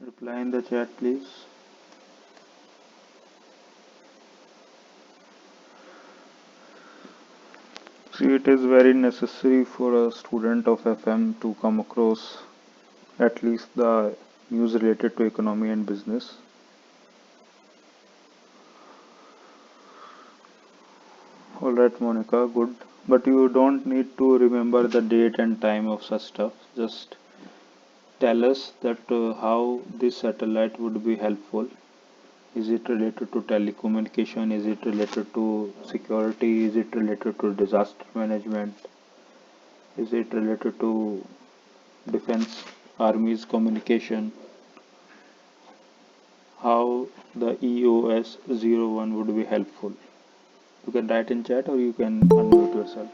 Reply in the chat, please. See, it is very necessary for a student of FM to come across at least the news related to economy and business. Alright, Monica, good. But you don't need to remember the date and time of such stuff. Just tell us that how this satellite would be helpful. Is it related to telecommunication? Is it related to security? Is it related to disaster management? Is it related to defense army's communication? How the EOS-01 would be helpful? You can write in chat or you can unmute yourself.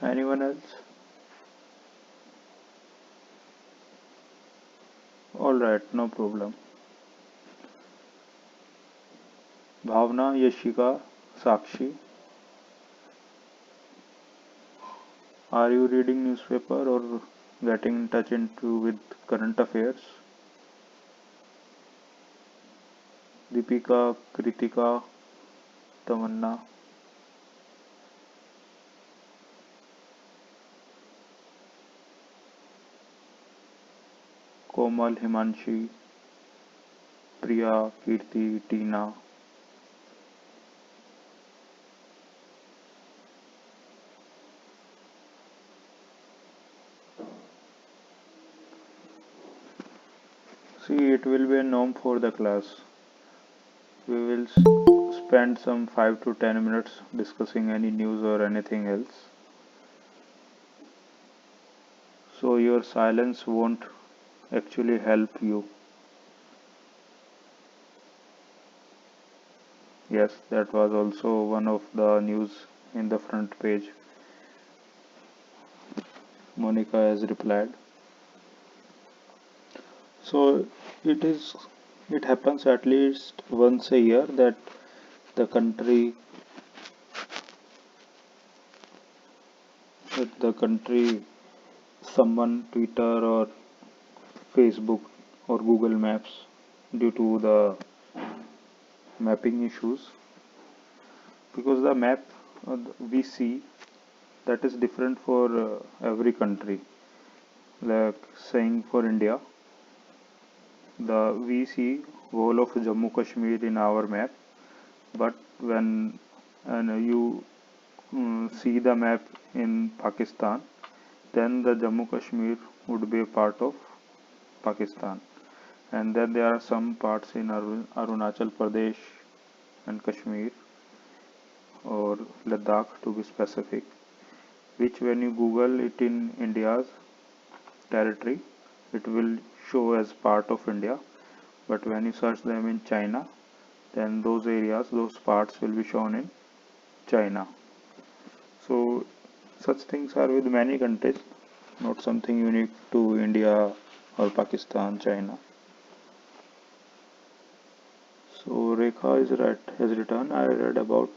Anyone else? Alright, no problem. Bhavna, Yashika, Sakshi, are you reading newspaper or getting in touch into with current affairs? Deepika, Kritika, Tamanna. Komal, Himanshi, Priya, Kirti, Tina. See, it will be a norm for the class. We will spend some 5 to 10 minutes discussing any news or anything else. So your silence won't actually help you. Yes, that was also one of the news in the front page. Monica has replied. So it happens at least once a year that the country someone Twitter or Facebook or Google Maps due to the mapping issues, because the map we see that is different for every country. Like saying for India, we see whole of Jammu Kashmir in our map, but when you see the map in Pakistan, then the Jammu Kashmir would be a part of Pakistan, and then there are some parts in Arunachal Pradesh and Kashmir or Ladakh to be specific, which when you Google it in India's territory, it will show as part of India, but when you search them in China, then those areas, those parts will be shown in China. So such things are with many countries, not something unique to India or Pakistan, China. So Rekha has written, I read about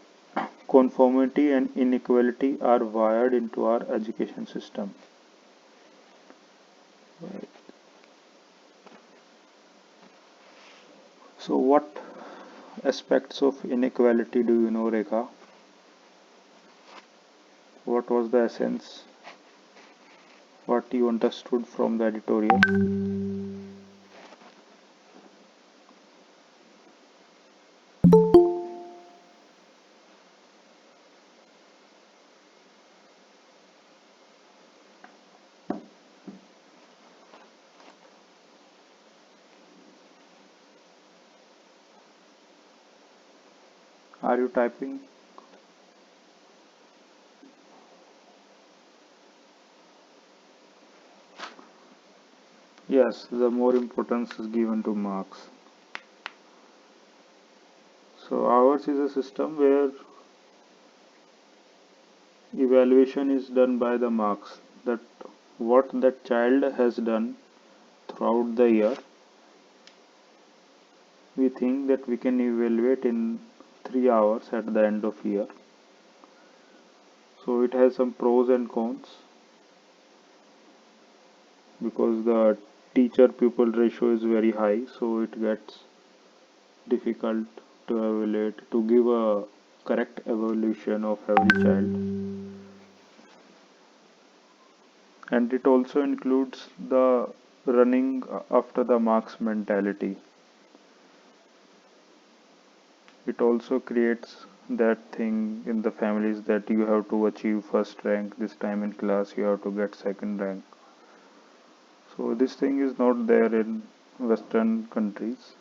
conformity and inequality are wired into our education system. Right. So what aspects of inequality do you know, Rekha? What was the essence? What you understood from the editorial? Are you typing? Yes, the more importance is given to marks. So ours is a system where evaluation is done by the marks, that what that child has done throughout the year, we think that we can evaluate in 3 hours at the end of year. So it has some pros and cons, because the teacher pupil ratio is very high, so it gets difficult to evaluate, to give a correct evaluation of every child. And it also includes the running after the marks mentality. It also creates that thing in the families that you have to achieve first rank this time in class, you have to get second rank. So this thing is not there in Western countries.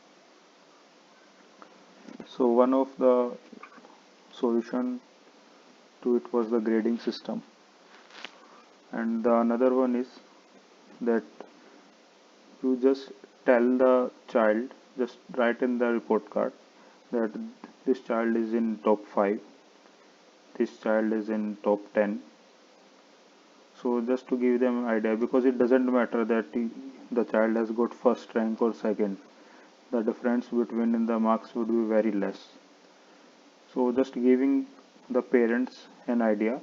So one of the solution to it was the grading system, and the another one is that you just tell the child, just write in the report card that this child is in top 5, this child is in top 10. So just to give them idea, because it doesn't matter that the child has got first rank or second, the difference between in the marks would be very less. So just giving the parents an idea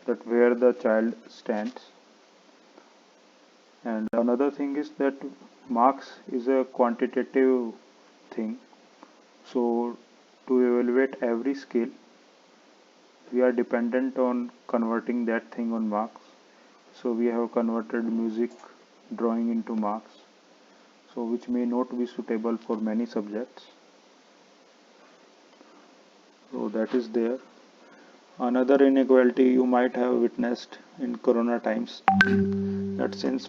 that where the child stands. And another thing is that marks is a quantitative thing. So to evaluate every skill, we are dependent on converting that thing on marks. So we have converted music, drawing into marks, so which may not be suitable for many subjects. So that is there. Another inequality you might have witnessed in corona times, that since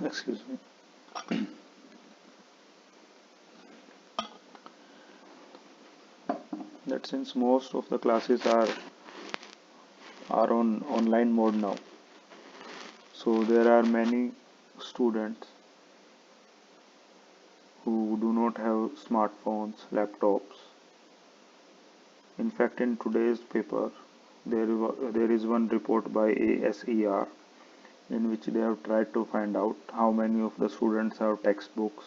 excuse me, that since most of the classes are on online mode now, so there are many students who do not have smartphones, laptops. In fact, in today's paper, there is one report by ASER in which they have tried to find out how many of the students have textbooks,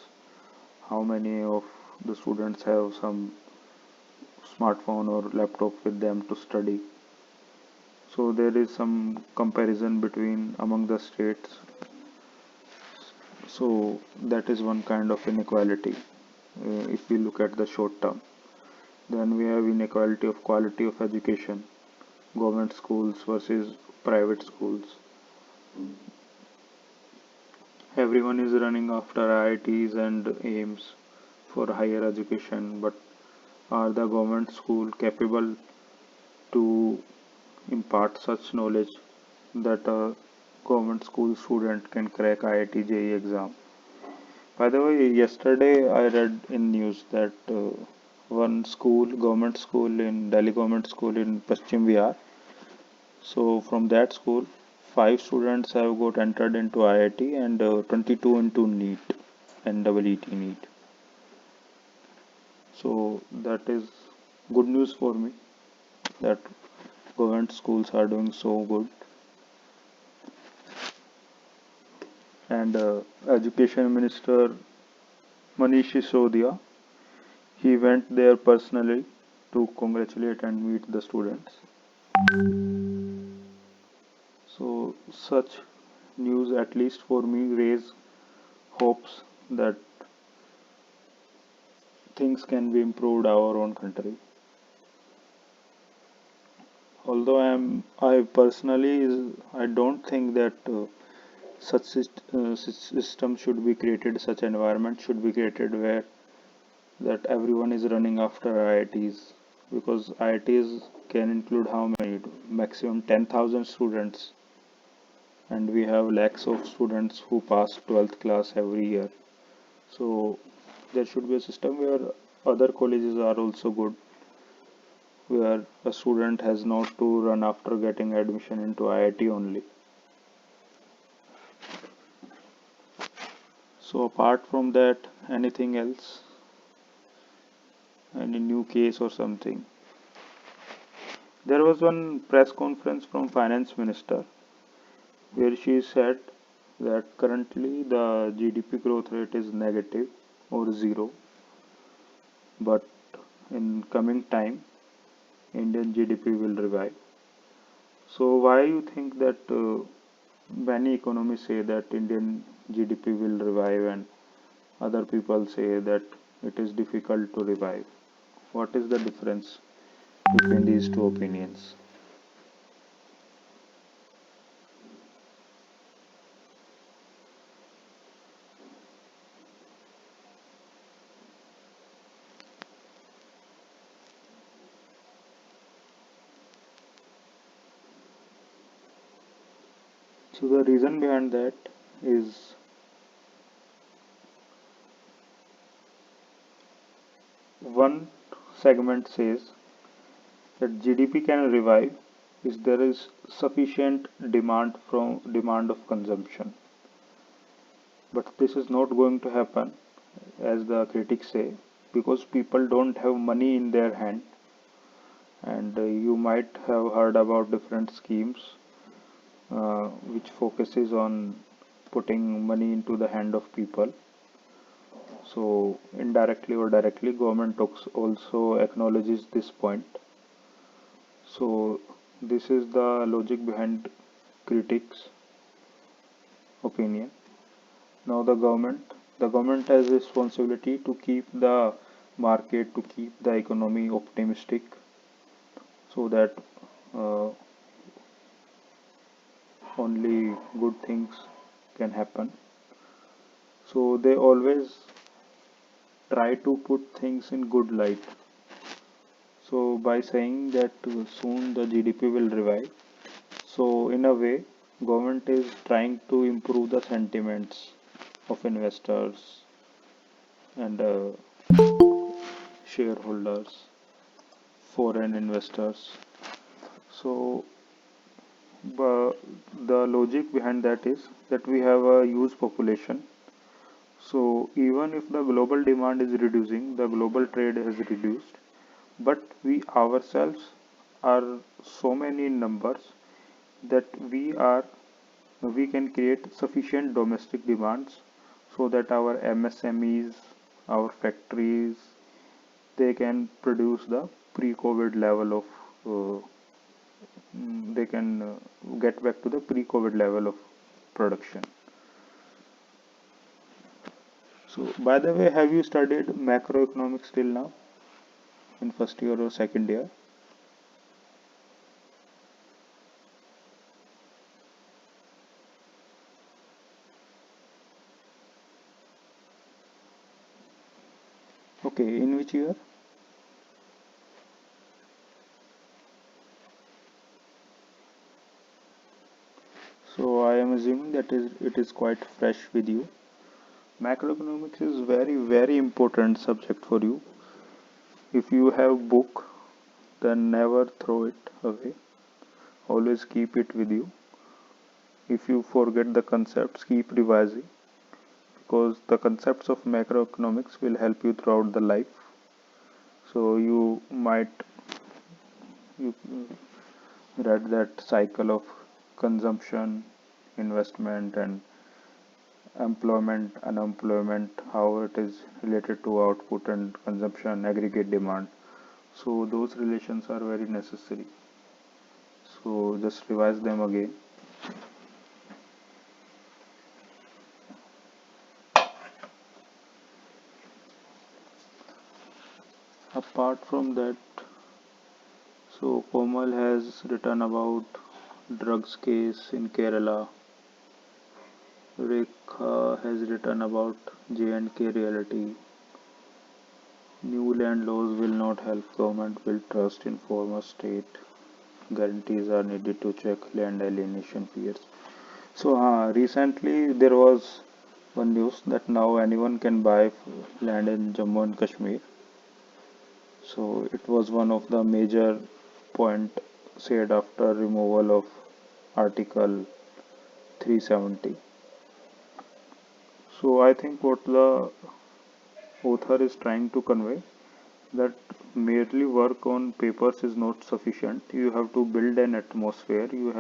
how many of the students have some smartphone or laptop with them to study. So there is some comparison between among the states. So that is one kind of inequality if we look at the short term. Then we have inequality of quality of education, government schools versus private schools. Everyone is running after IITs and aims for higher education, but are the government school capable to impart such knowledge that a government school student can crack IIT JEE exam? By the way, yesterday I read in news that one school, government school in Delhi government school in Paschim Bihar. So from that school, 5 students have got entered into IIT and 22 into NEET, NEET NEET. So that is good news for me that government schools are doing so good. And Education Minister Manish Sisodia, he went there personally to congratulate and meet the students. So such news, at least for me, raise hopes that things can be improved our own country. Although I personally I don't think that such system should be created, such environment should be created where that everyone is running after IITs, because IITs can include how many? Maximum 10,000 students, and we have lakhs of students who pass 12th class every year. So there should be a system where other colleges are also good, where a student has not to run after getting admission into IIT only. So apart from that, anything else? Any new case or something? There was one press conference from finance minister where she said that currently the GDP growth rate is negative or zero, but in coming time, Indian GDP will revive. So why you think that many economists say that Indian GDP will revive and other people say that it is difficult to revive? What is the difference between these two opinions? So the reason behind that is one segment says that GDP can revive if there is sufficient demand of consumption. But this is not going to happen, as the critics say, because people don't have money in their hand. And you might have heard about different schemes which focuses on putting money into the hand of people. So indirectly or directly, government also acknowledges this point. So this is the logic behind critics' opinion. Now the government has responsibility to keep the market, to keep the economy optimistic, so that uh, only good things can happen. So they always try to put things in good light. So by saying that soon the GDP will revive, so in a way, government is trying to improve the sentiments of investors and shareholders, foreign investors. So the logic behind that is that we have a huge population. So even if the global demand is reducing, the global trade has reduced, but we ourselves are so many in numbers that we can create sufficient domestic demands so that our MSMEs, our factories, they can produce the pre-COVID level of they can get back to the pre-COVID level of production. So, by the way, have you studied macroeconomics till now in first year or second year? Okay, in which year? So, I am assuming that it is quite fresh with you. Macroeconomics is very important subject for you. If you have book, then never throw it away. Always keep it with you. If you forget the concepts, keep revising, because the concepts of macroeconomics will help you throughout the life. So you might you read that cycle of consumption, investment, and employment, unemployment, how it is related to output and consumption, aggregate demand. So those relations are very necessary. So just revise them again. Apart from that, so Komal has written about drugs case in Kerala. Rekha has written about J&K reality. New land laws will not help government build trust in former state. Guarantees are needed to check land alienation fears. So recently there was one news that now anyone can buy land in Jammu and Kashmir. So it was one of the major point said after removal of Article 370. So I think what the author is trying to convey, that merely work on papers is not sufficient. You have to build an atmosphere. You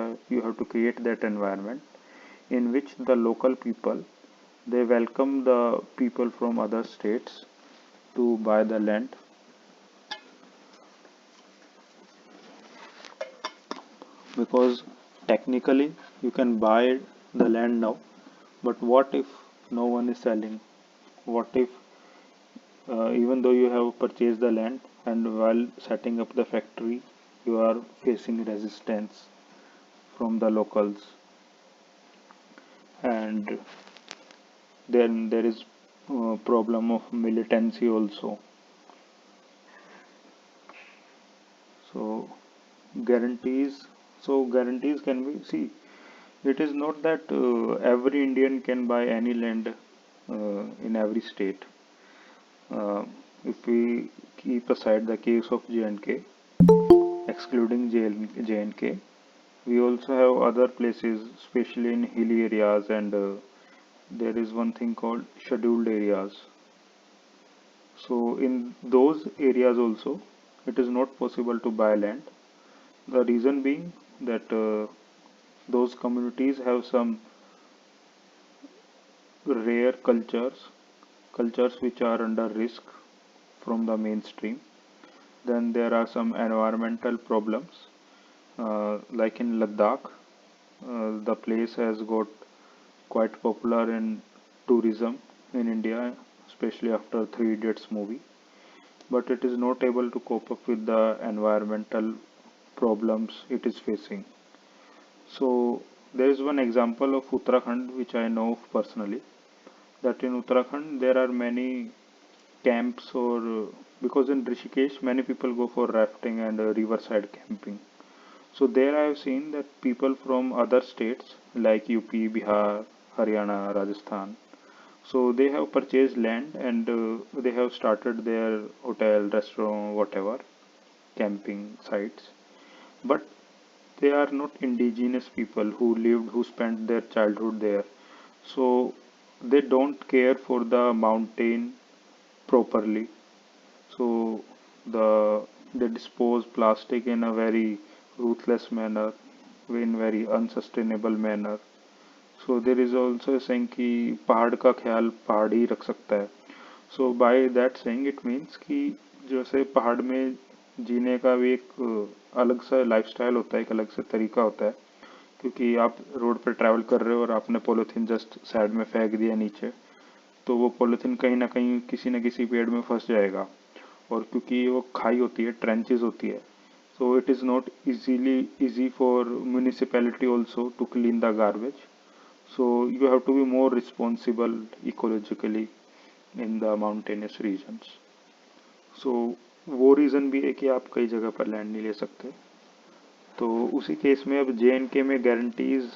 have to create that environment in which the local people, they welcome the people from other states to buy the land, because technically you can buy the land now, but what if no one is selling? What if even though you have purchased the land and while setting up the factory you are facing resistance from the locals, and then there is problem of militancy also. So guarantees, guarantees can be, see, it is not that every Indian can buy any land in every state. If we keep aside the case of J&K, excluding J&K, we also have other places, especially in hilly areas, and there is one thing called scheduled areas. So in those areas also, it is not possible to buy land. The reason being that those communities have some rare cultures which are under risk from the mainstream. Then there are some environmental problems, like in Ladakh, the place has got quite popular in tourism in India, especially after Three Idiots movie, but it is not able to cope up with the environmental problems it is facing. So there is one example of Uttarakhand which I know of personally, that in Uttarakhand there are many camps, or because in Rishikesh many people go for rafting and riverside camping. So there I have seen that people from other states like UP, Bihar, Haryana, Rajasthan, so they have purchased land and they have started their hotel, restaurant, whatever, camping sites. But they are not indigenous people who lived, who spent their childhood there. So they don't care for the mountain properly. So they dispose plastic in a very ruthless manner, in very unsustainable manner. So there is also a saying कि पहाड़ का ख्याल पहाड़ ही रख सकता है. So by that saying it means कि जैसे पहाड़ में जीने का भी एक अलग सा लाइफस्टाइल होता है, एक अलग सा तरीका होता है, क्योंकि आप रोड पे ट्रैवल कर रहे हो और आपने पॉलीथीन जस्ट साइड में फेंक दिया नीचे, तो वो पॉलीथीन कहीं ना कहीं किसी न किसी पेड़ में फंस जाएगा, और क्योंकि वो खाई होती है, ट्रेंचेस होती है, so it is not easy for municipality also to clean the garbage. So you have to be more responsible ecologically in the mountainous regions. So वो रीज़न भी है कि आप कई जगह पर लैंड नहीं ले सकते. तो उसी केस में अब JNK में गारंटीज,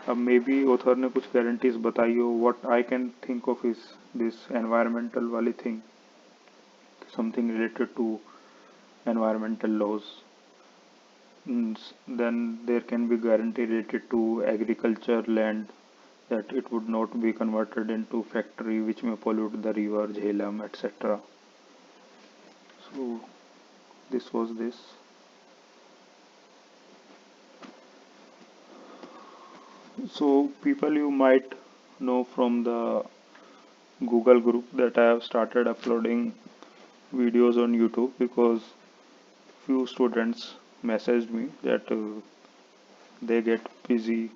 अब मे बी ऑथर ने कुछ गारंटीज बताई हो. What I can think of is this environmental वाली thing, something related to environmental laws. Then there can be guarantee related to agriculture land, that it would not be converted into factory which may pollute the river Jhelum, etc. So this was this. So people, you might know from the Google group that I have started uploading videos on YouTube, because few students messaged me that they get busy,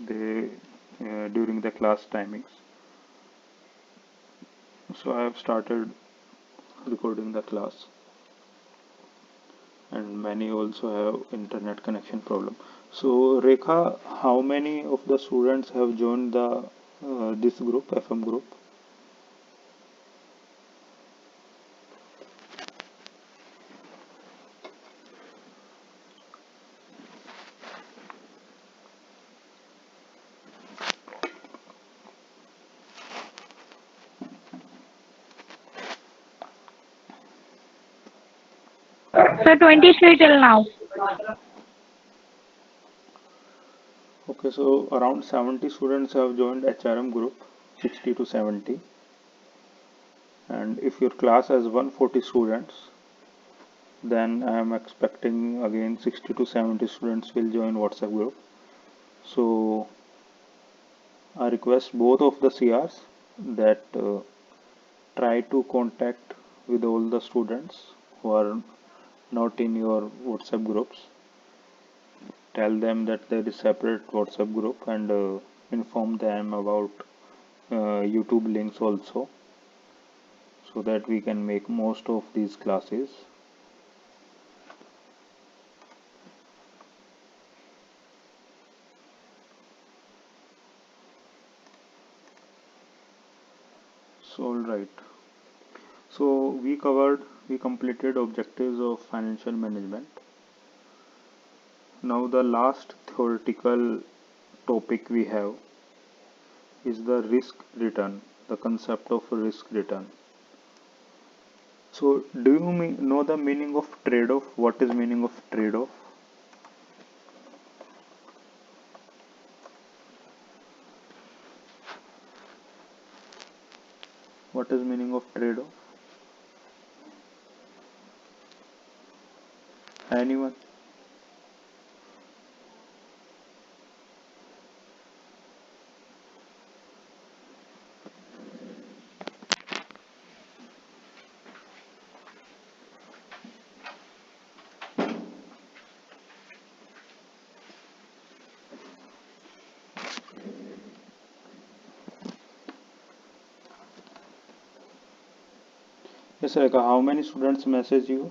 they during the class timings. So I have started recording the class, and many also have internet connection problem. So Rekha, how many of the students have joined the this group, FM group? So 23 till now. Okay, so around 70 students have joined HRM group, 60 to 70. And if your class has 140 students, then I am expecting again 60 to 70 students will join WhatsApp group. So request both of the CRs that try to contact with all the students who are not in your WhatsApp groups. Tell them that there is separate WhatsApp group and inform them about YouTube links also, so that we can make most of these classes. So all right. So we completed objectives of financial management. Now the last theoretical topic we have is the risk return, the concept of risk return. So do you know the meaning of trade-off? What is meaning of trade-off? What is meaning of trade-off? Anyone? Yes, Rekha, how many students message you?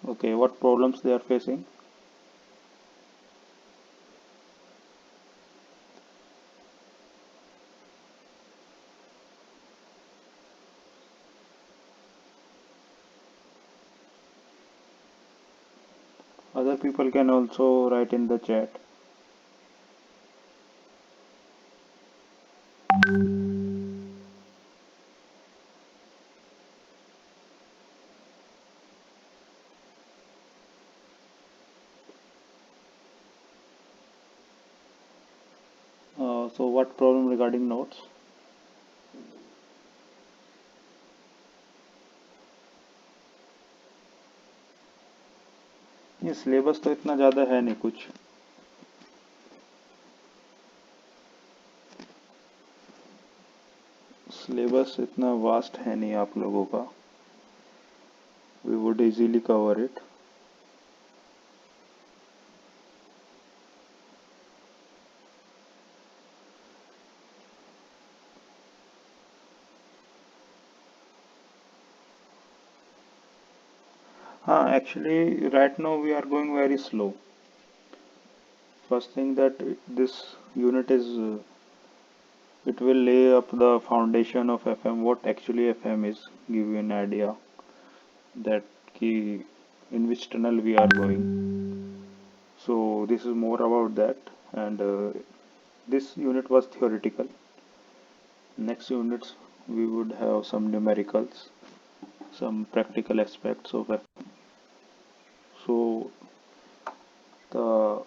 Okay, what problems they are facing? Other people can also write in the chat. So what problem regarding notes? ये syllabus तो इतना ज़्यादा है नहीं कुछ. Syllabus इतना vast है नहीं आप लोगों का. We would easily cover it. Actually, right now we are going very slow. First thing that this unit is, it will lay up the foundation of FM. What actually FM is, give you an idea that in which tunnel we are going. So this is more about that, and this unit was theoretical. Next units we would have some numericals, some practical aspects of FM. So the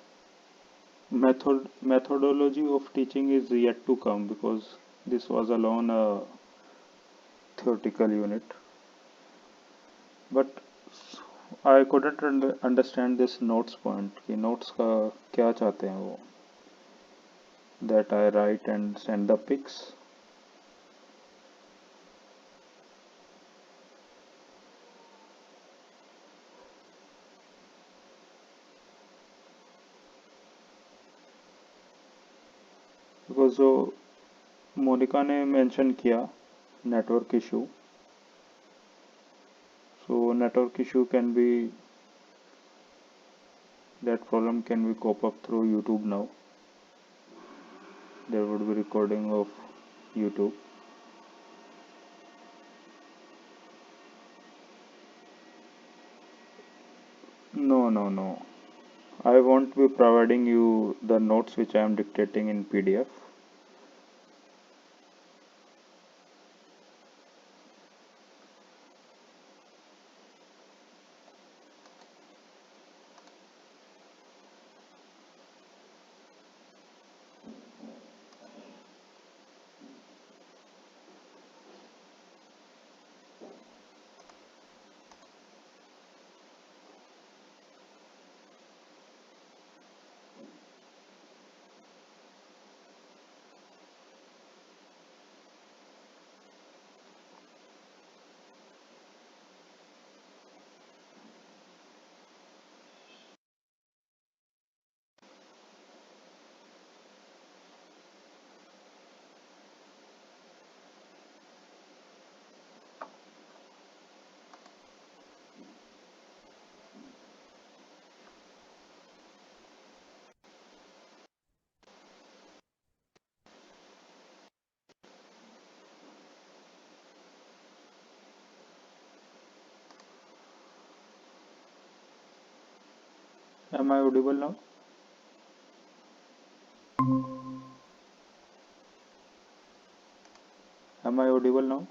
methodology of teaching is yet to come, because this was alone a theoretical unit. But I couldn't understand this notes point कि notes का क्या चाहते हैं वो, that I write and send the pics. Because जो मोनिका ने mention किया network issue, so network issue can be, that problem can be cope up through YouTube now. There would be recording of YouTube. No. I won't be providing you the notes which I am dictating in PDF. Am I audible now? Am I audible now?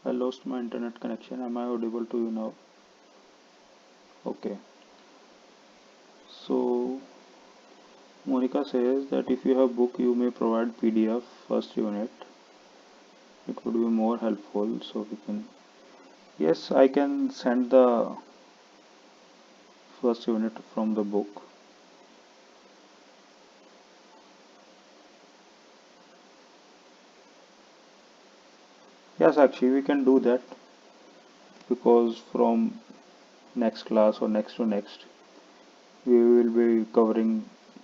I lost my internet connection. Am I audible to you now? Okay. So Monica says that if you have book, you may provide PDF first unit. It would be more helpful. So we can. Yes, I can send the first unit from the book. Yes, actually, we can do that because from next class or next to next, we will be covering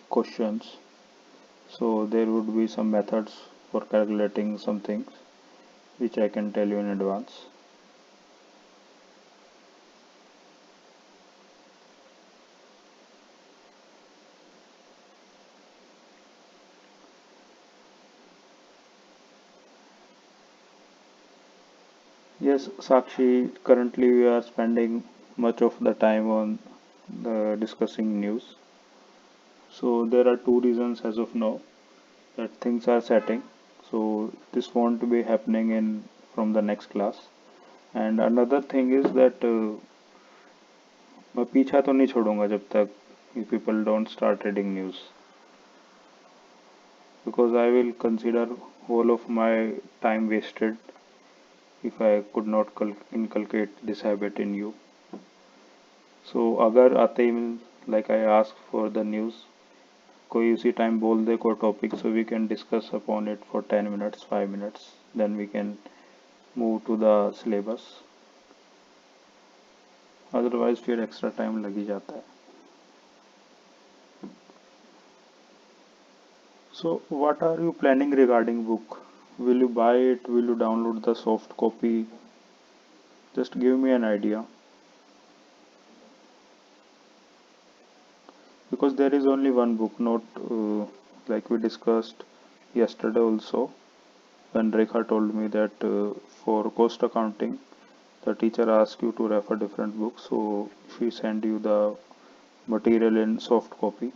questions. So there would be some methods for calculating some things which I can tell you in advance. Yes, Sakshi, currently we are spending much of the time on the discussing news. So there are two reasons as of now that things are setting. So this won't be happening in from the next class. And another thing is that मैं पीछा तो नहीं छोड़ूंगा जब तक you people don't start reading news because I will consider whole of my time wasted if I could not inculcate this habit in you. So अगर आते ही like I ask for the news कोई उसी time बोल दे कोई topic so we can discuss upon it for 10 minutes 5 minutes then we can move to the syllabus otherwise फिर extra time लग ही जाता है. So what are you planning regarding book? Will you buy it? Will you download the soft copy? Just give me an idea. Because there is only one book, not like we discussed yesterday also. When Rekha told me that for cost accounting, the teacher asked you to refer different books, so she sent you the material in soft copy.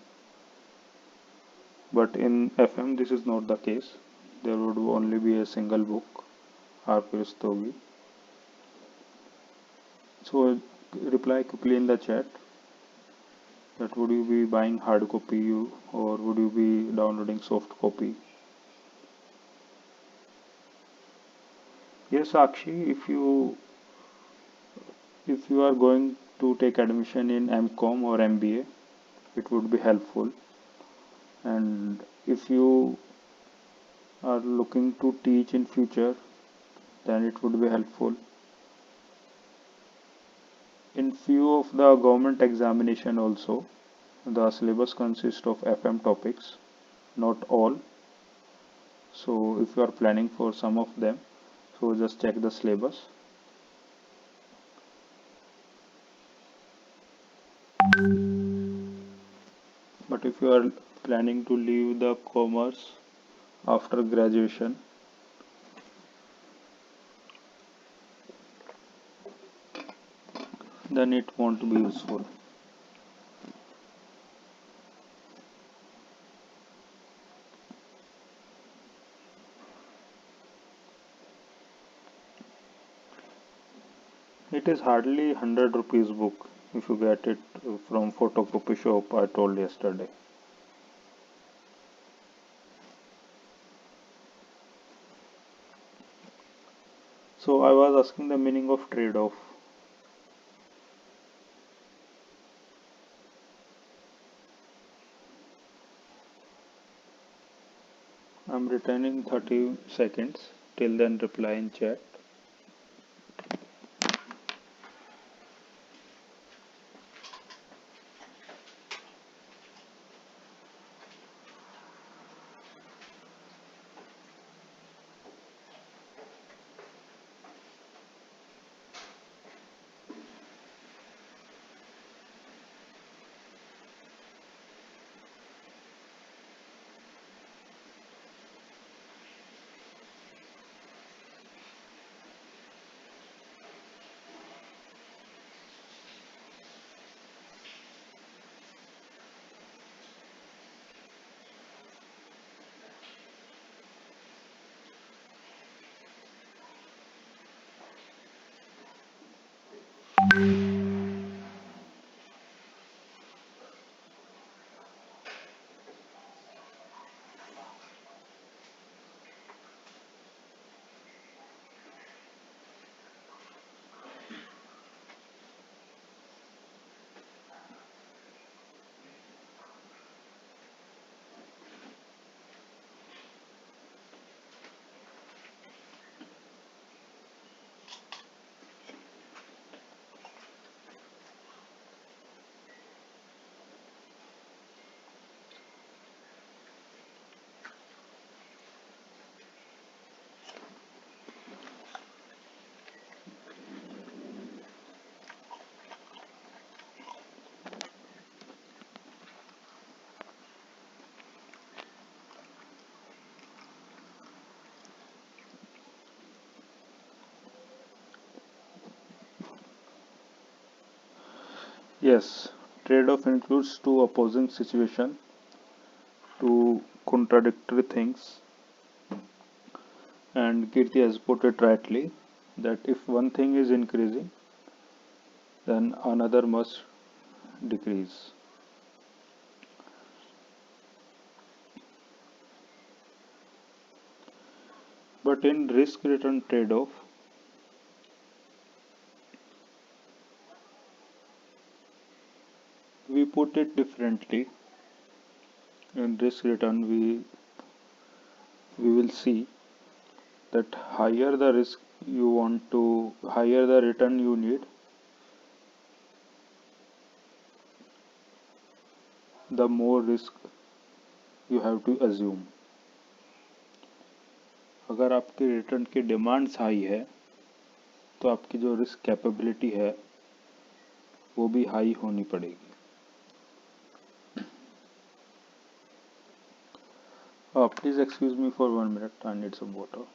But in FM, this is not the case. There would only be a single book, R.P. Rastogi. So reply quickly in the chat that would you be buying hard copy or would you be downloading soft copy. Yes, Akshi, if you are going to take admission in MCOM or MBA, it would be helpful. And if you are looking to teach in future, then it would be helpful. In few of the government examination also, the syllabus consists of FM topics, not all. So if you are planning for some of them, so just check the syllabus. But if you are planning to leave the commerce after graduation, then it won't be useful. It is hardly 100 rupees book if you get it from photocopy shop I told yesterday. So I was asking the meaning of trade-off. I'm returning 30 seconds. Till then reply in chat. Yes, trade-off includes two opposing situations, two contradictory things, and Kirti has put it rightly that if one thing is increasing, then another must decrease. But in risk return trade off, we put it differently. In risk return, we will see that higher the risk you want to, higher the return you need, the more risk you have to assume. अगर आपके return की demands high है तो आपकी जो risk capability है वो भी हाई होनी पड़ेगी. Please excuse me for 1 minute. I need some water.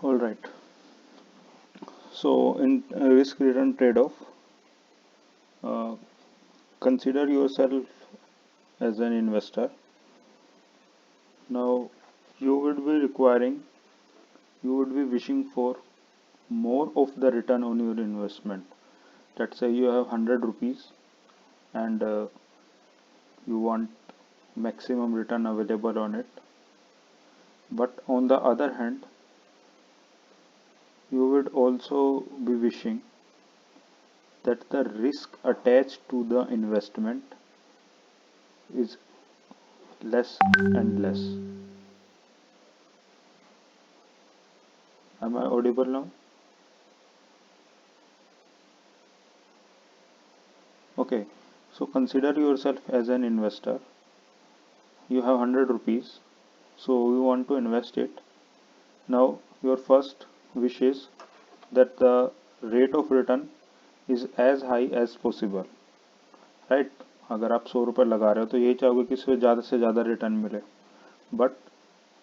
All right. So in risk return trade-off, uh, consider yourself as an investor. Now you would be requiring, you would be wishing for more of the return on your investment. Let's say you have 100 rupees and you want maximum return available on it. But on the other hand, you would also be wishing that the risk attached to the investment is less and less. Am I audible now? Okay, so consider yourself as an investor. You have 100 rupees, so you want to invest it. Now, your first wish is that the rate of return is as high as possible, right? अगर आप 100 रुपये लगा रहे हो तो यही चाहोगे कि इससे ज़्यादा से ज़्यादा रिटर्न मिले. But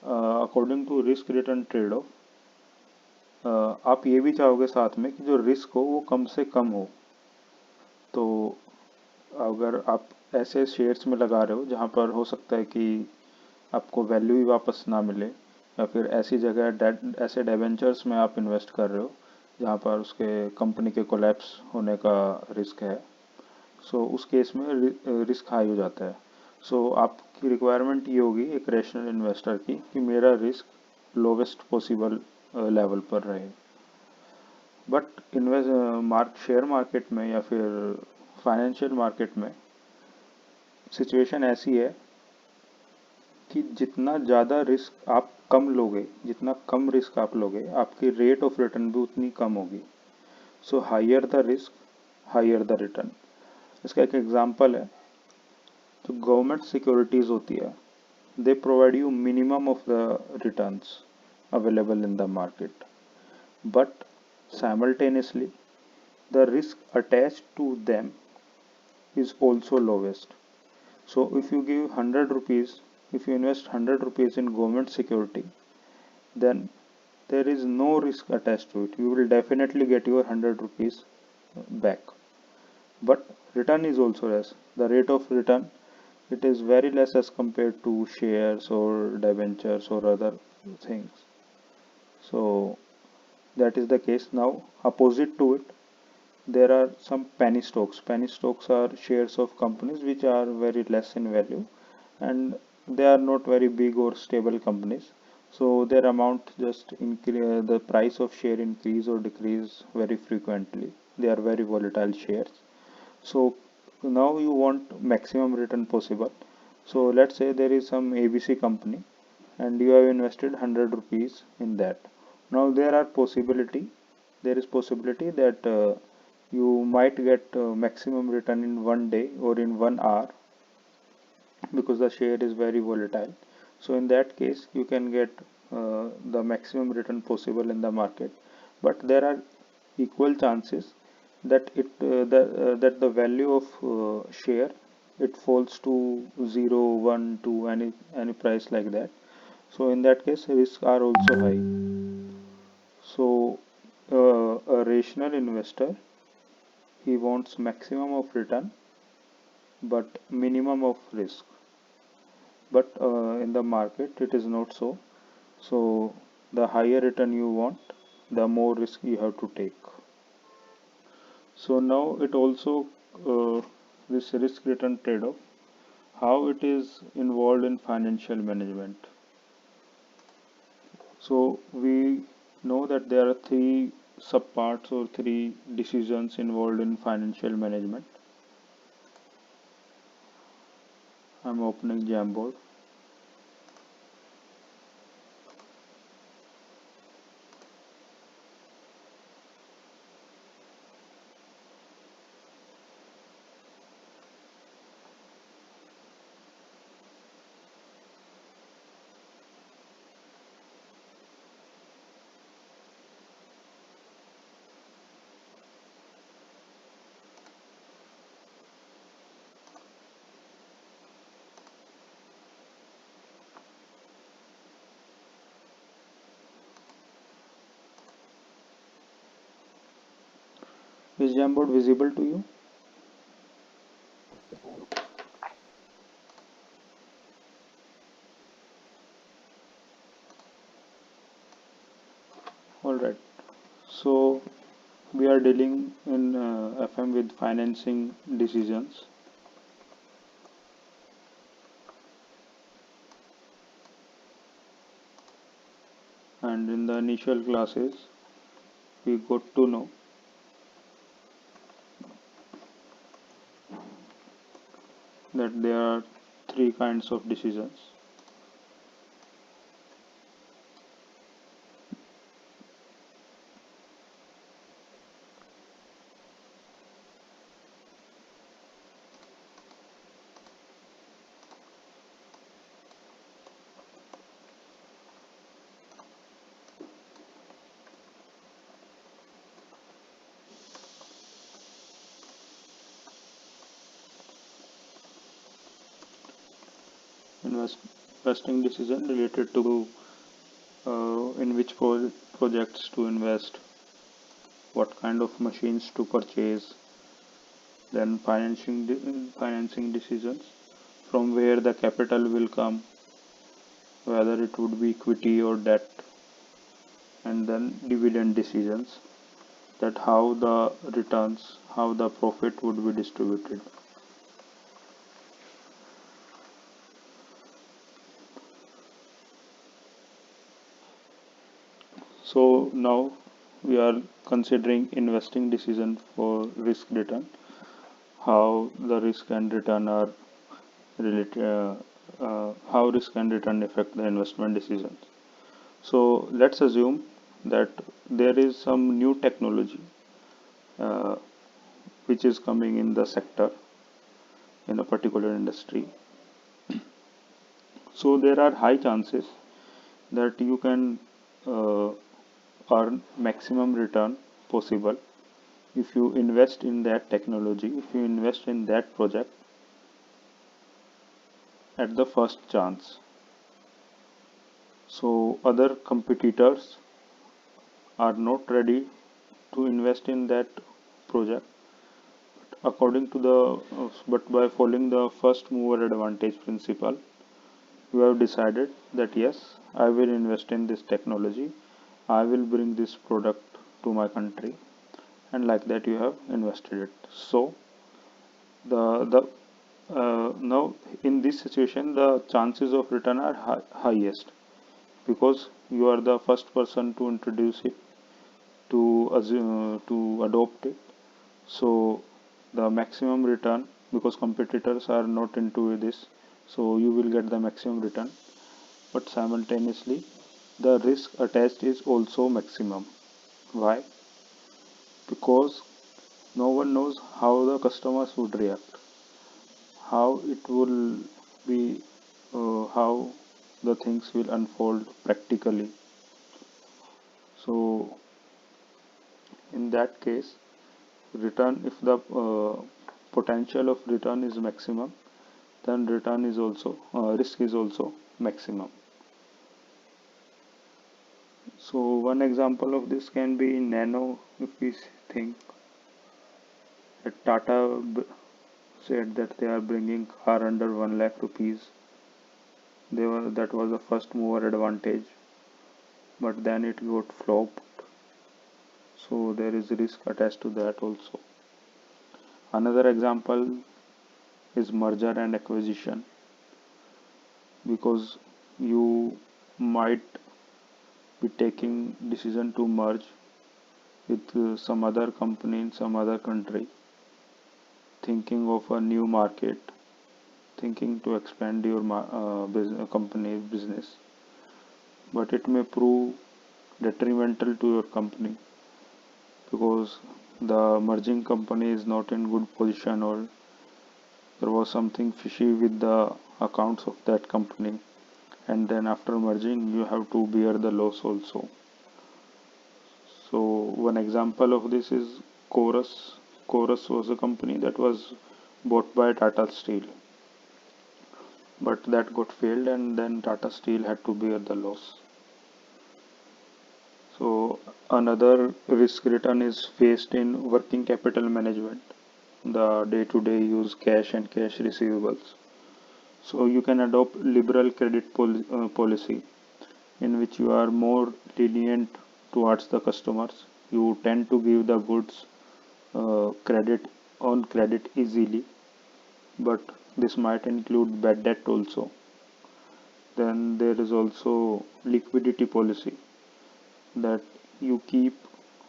according to risk return trade off, आप ये भी चाहोगे साथ में कि जो रिस्क हो वो कम से कम हो. तो अगर आप ऐसे शेयर्स में लगा रहे हो जहाँ पर हो सकता है कि आपको वैल्यू ही वापस ना मिले, या फिर ऐसी जगह ऐसे डिबेंचर्स में आप इन्वेस्ट कर रहे हो जहाँ पर उसके कंपनी के कोलैप्स होने का रिस्क है, सो उस केस में रिस्क हाई हो जाता है. सो आपकी रिक्वायरमेंट ये होगी एक रैशनल इन्वेस्टर की कि मेरा रिस्क लोवेस्ट पॉसिबल लेवल पर रहे. बट शेयर मार्केट में या फिर फाइनेंशियल मार्केट में सिचुएशन ऐसी है कि जितना ज़्यादा रिस्क आप कम लोगे, जितना कम रिस्क आप लोगे, आपकी रेट ऑफ रिटर्न भी उतनी कम होगी. So higher the risk, higher the return. इसका एक एग्जांपल है, जो गवर्नमेंट सिक्योरिटीज़ होती है, they provide you minimum of the returns available in the market, but simultaneously the risk attached to them is also lowest. So if you give 100 rupees, if you invest 100 rupees in government security, then there is no risk attached to it. You will definitely get your 100 rupees back. But return is also less. The rate of return, it is very less as compared to shares or debentures or other things. So that is the case. Now opposite to it, there are some penny stocks. Penny stocks are shares of companies which are very less in value, and they are not very big or stable companies. So their amount just increase, the price of share increase or decrease very frequently. They are very volatile shares. So now you want maximum return possible. So let's say there is some ABC company and you have invested 100 rupees in that. Now there is possibility that you might get maximum return in 1 day or in 1 hour, because the share is very volatile. So in that case you can get the maximum return possible in the market, but there are equal chances that that the value of share, it falls to 0, 1, 2, any price like that. So in that case risks are also high. So a rational investor, he wants maximum of return but minimum of risk. But in the market it is not so. So the higher return you want, the more risk you have to take. So now it also this risk return trade-off, how it is involved in financial management. So we know that there are three subparts or three decisions involved in financial management. I'm opening Jamboard. Is Jamboard visible to you? Alright. So we are dealing in FM with financing decisions. And in the initial classes, we got to know that there are three kinds of decisions. Investing decision related to in which projects to invest, what kind of machines to purchase, then financing decisions, from where the capital will come, whether it would be equity or debt, and then dividend decisions, that how the returns, how the profit would be distributed. So now we are considering investing decision for risk return, how the risk and return are related, how risk and return affect the investment decisions. So let's assume that there is some new technology uh, which is coming in the sector, in a particular industry. So there are high chances that you can uh, earn maximum return possible if you invest in that technology, if you invest in that project at the first chance. So other competitors are not ready to invest in that project according to the but by following the first mover advantage principle, you have decided that yes, I will invest in this technology, I will bring this product to my country, and like that you have invested it. So the now in this situation the chances of return are highest because you are the first person to introduce it, to assume, to adopt it. So the maximum return, because competitors are not into this, so you will get the maximum return, but simultaneously the risk attached is also maximum. Why? Because no one knows how the customers would react, how it will be, how the things will unfold practically. So in that case, return, if the potential of return is maximum, then return is also risk is also maximum. So one example of this can be Nano. If we think that Tata said that they are bringing car under 1 lakh rupees, that was the first mover advantage, but then it got flopped. So there is risk attached to that also. Another example is merger and acquisition, because you might be taking decision to merge with some other company in some other country, thinking of a new market, thinking to expand your company business, but it may prove detrimental to your company because the merging company is not in good position, or there was something fishy with the accounts of that company, and then after merging you have to bear the loss also. So one example of this is Chorus. Chorus was a company that was bought by Tata Steel, but that got failed and then Tata Steel had to bear the loss. So another risk return is faced in working capital management, the day-to-day use cash and cash receivables. So you can adopt liberal credit policy in which you are more lenient towards the customers. You tend to give the goods credit on credit easily, but this might include bad debt also. Then there is also liquidity policy, that you keep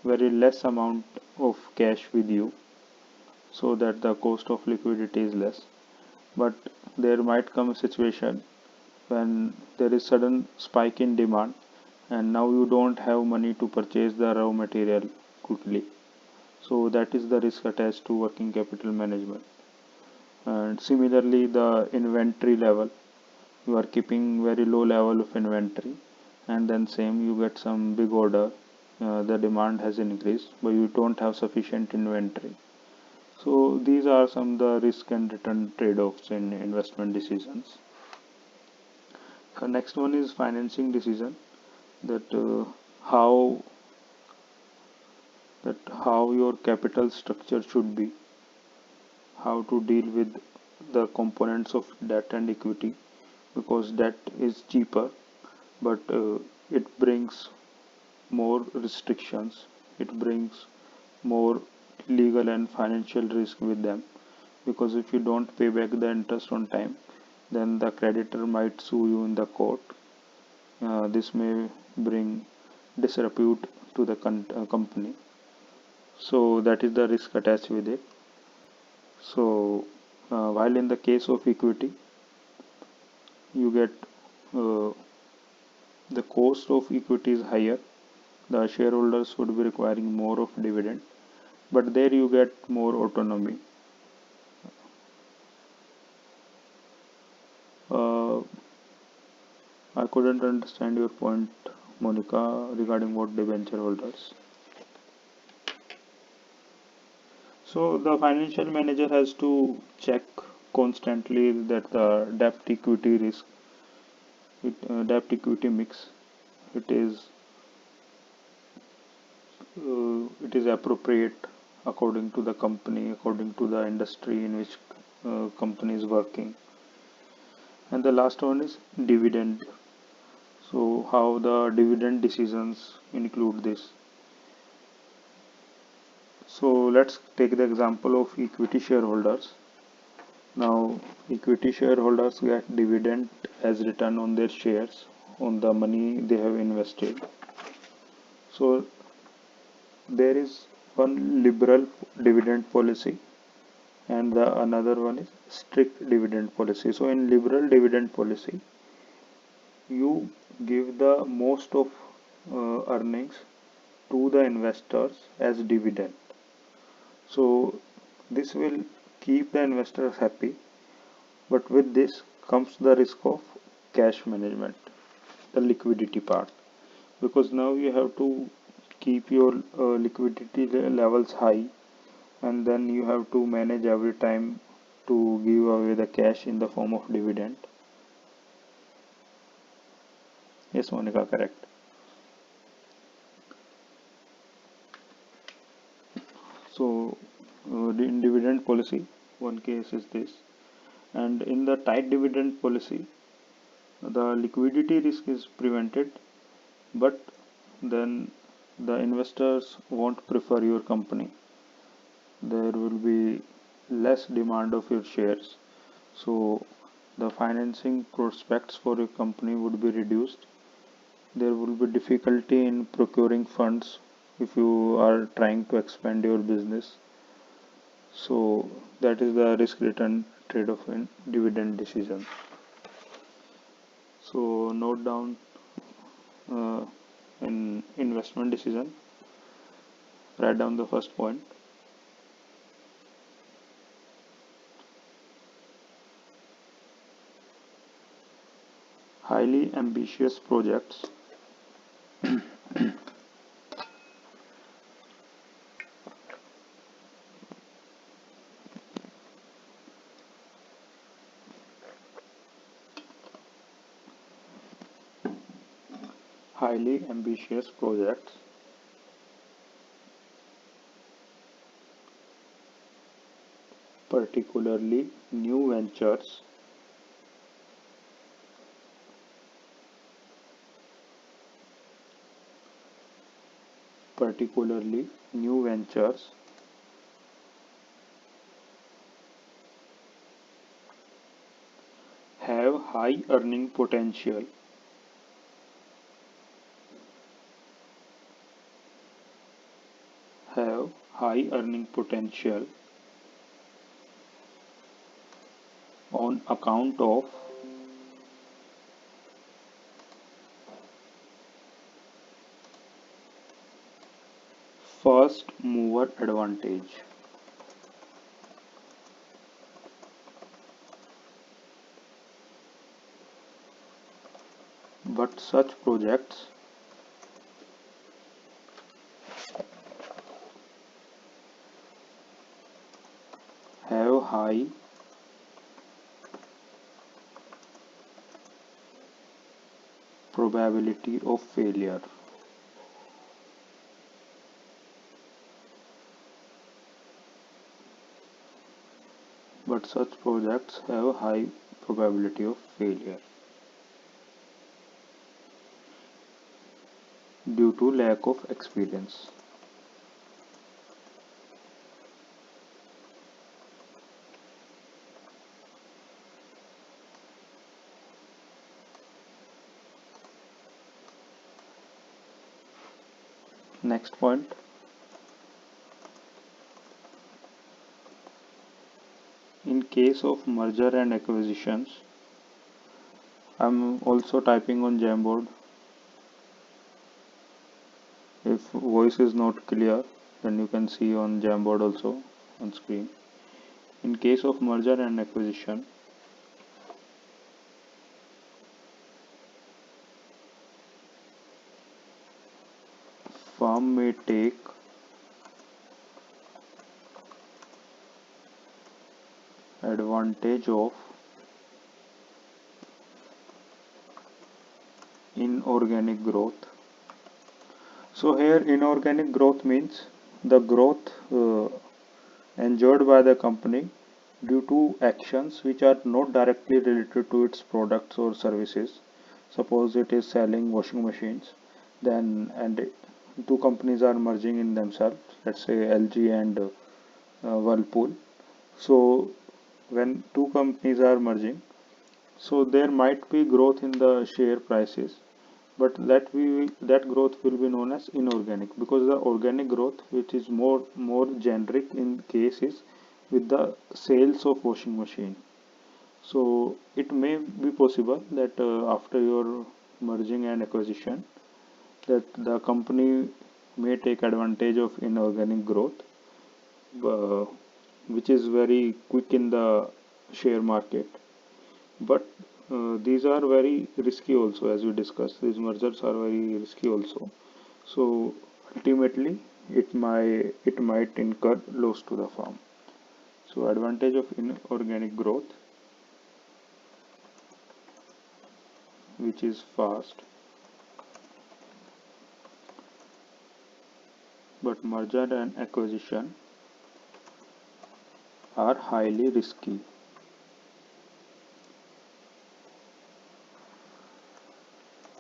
very less amount of cash with you so that the cost of liquidity is less. But there might come a situation when there is sudden spike in demand and now you don't have money to purchase the raw material quickly. So that is the risk attached to working capital management. And similarly, the inventory level, you are keeping very low level of inventory, and then same you get some big order, the demand has increased but you don't have sufficient inventory. So these are some of the risk and return trade-offs in investment decisions. Next one is financing decision, that how how your capital structure should be, how to deal with the components of debt and equity, because debt is cheaper but it brings more restrictions, it brings more legal and financial risk with them, because if you don't pay back the interest on time, then the creditor might sue you in the court. This may bring disrepute to the company. So that is the risk attached with it. So while in the case of equity, you get the cost of equity is higher, the shareholders would be requiring more of dividend, but there you get more autonomy. uh, I couldn't understand your point, Monica, regarding what debenture holders. So the financial manager has to check constantly that the debt equity risk, debt equity mix, it is it is appropriate according to the company, according to the industry in which company is working. And the last one is dividend. So how the dividend decisions include this. So let's take the example of equity shareholders. Now equity shareholders get dividend as return on their shares on the money they have invested. So there is one liberal dividend policy and the another one is strict dividend policy. So in liberal dividend policy, you give the most of earnings to the investors as dividend. So this will keep the investors happy, but with this comes the risk of cash management, the liquidity part, because now you have to keep your liquidity levels high, and then you have to manage every time to give away the cash in the form of dividend. Yes, Monica, correct. So in dividend policy, one case is this, and in the tight dividend policy, the liquidity risk is prevented, but then the investors won't prefer your company. There will be less demand of your shares, so the financing prospects for your company would be reduced. There will be difficulty in procuring funds if you are trying to expand your business. So that is the risk return trade-off in dividend decision. So note down uh, in investment decision, write down the first point. Highly ambitious projects highly ambitious projects particularly new ventures particularly new ventures have high earning potential have high earning potential on account of first mover advantage. But such projects have high probability of failure. But such projects have high probability of failure due to lack of experience. Next point. In case of merger and acquisitions, I'm also typing on Jamboard. If voice is not clear, then you can see on Jamboard also on screen. In case of merger and acquisition, firm may take advantage of inorganic growth. So here inorganic growth means the growth enjoyed by the company due to actions which are not directly related to its products or services. Suppose it is selling washing machines, then and two companies are merging in themselves, let's say LG and Whirlpool. So when two companies are merging, so there might be growth in the share prices, but that growth will be known as inorganic, because the organic growth, which is more generic in case, is with the sales of washing machine. So it may be possible that after your merging and acquisition, that the company may take advantage of inorganic growth, uh, which is very quick in the share market. But these are very risky also, as we discussed. These mergers are very risky also. So ultimately, it might incur loss to the firm. So advantage of inorganic growth, which is fast, but merger and acquisition are highly risky.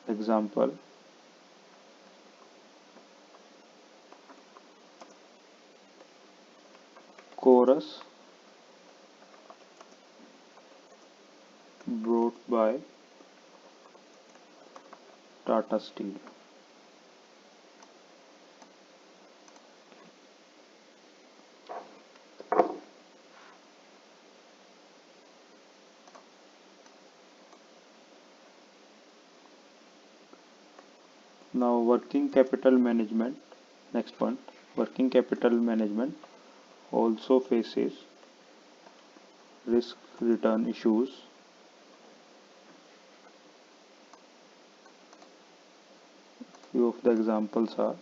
Example: Chorus brought by Tata Steel. Now working capital management. Next one, working capital management also faces risk return issues. Few of the examples are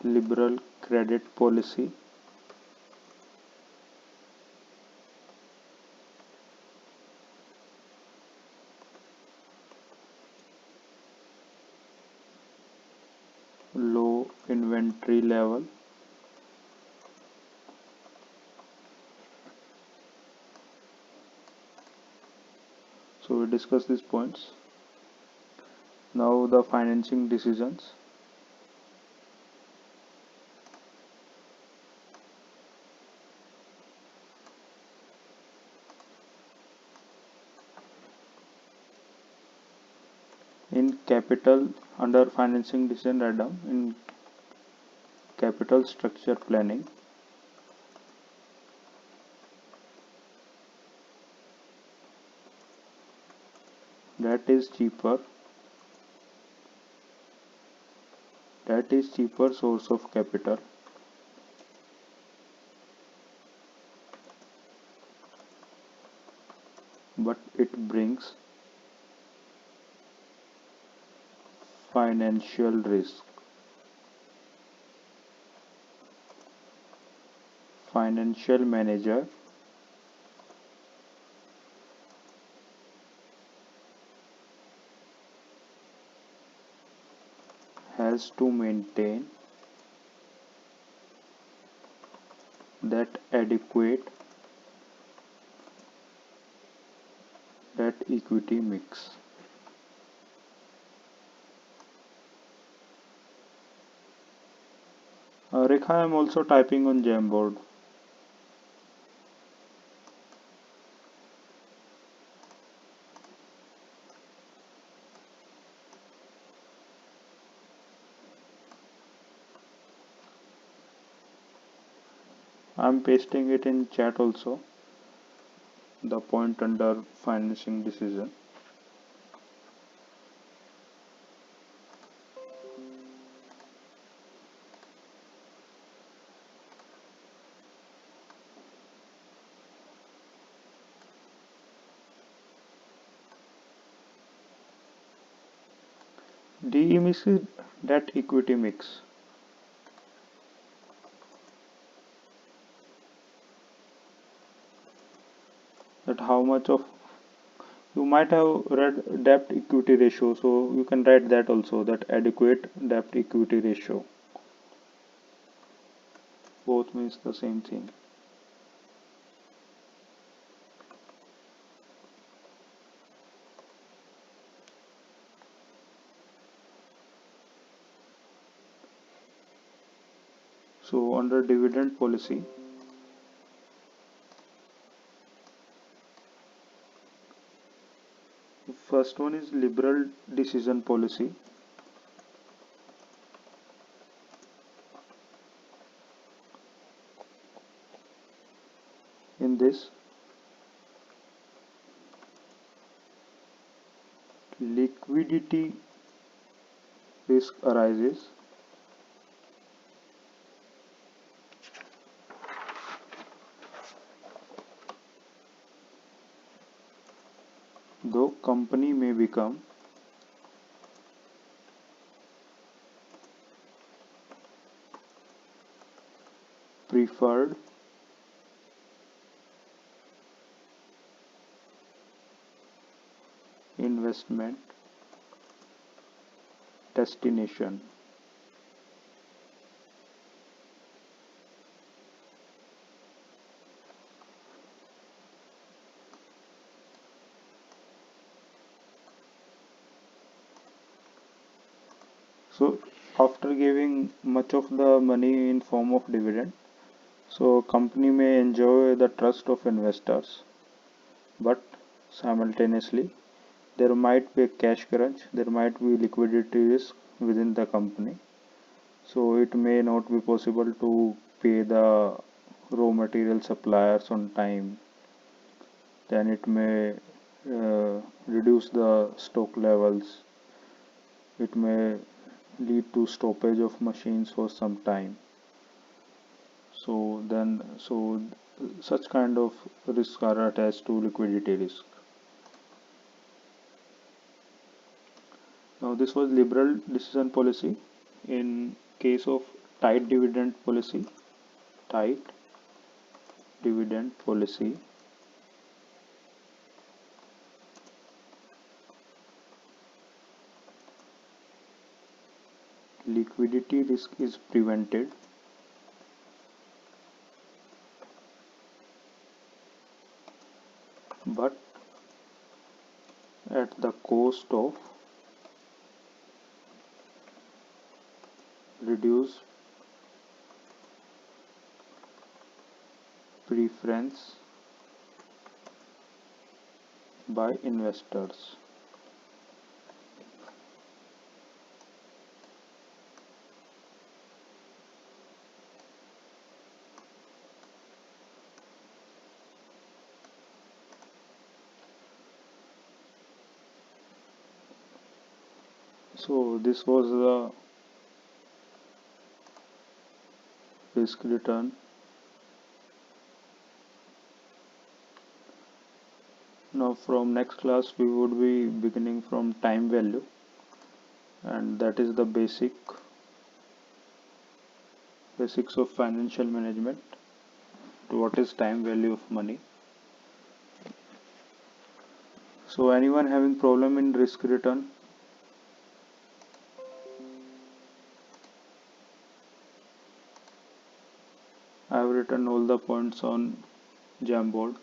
liberal credit policy, low inventory level, so we discuss these points. Now the financing decisions. In capital, under financing decision, write down in capital structure planning, that is cheaper source of capital, but it brings financial risk. Financial manager has to maintain that adequate debt equity mix. Rekha, I am also typing on Jamboard. I am pasting it in chat also, the point under financing decision. DE mix is debt equity mix. That how much of You might have read debt equity ratio, so you can write that also, that adequate debt equity ratio. Both means the same thing. So under dividend policy, first one is liberal decision policy. In this, liquidity risk arises though company may become preferred investment destination. So after giving much of the money in form of dividend, so company may enjoy the trust of investors, but simultaneously there might be a cash crunch, there might be liquidity risk within the company. So it may not be possible to pay the raw material suppliers on time. Then it may reduce the stock levels. It may lead to stoppage of machines for some time. So such kind of risks are attached to liquidity risk. Now this was liberal decision policy. In case of tight dividend policy, tight dividend policy, liquidity risk is prevented but at the cost of reduced preference by investors. So this was the risk return. Now from next class we would be beginning from time value, and that is the basics of financial management. What is time value of money? So anyone having problem in risk return? I have written all the points on Jamboard.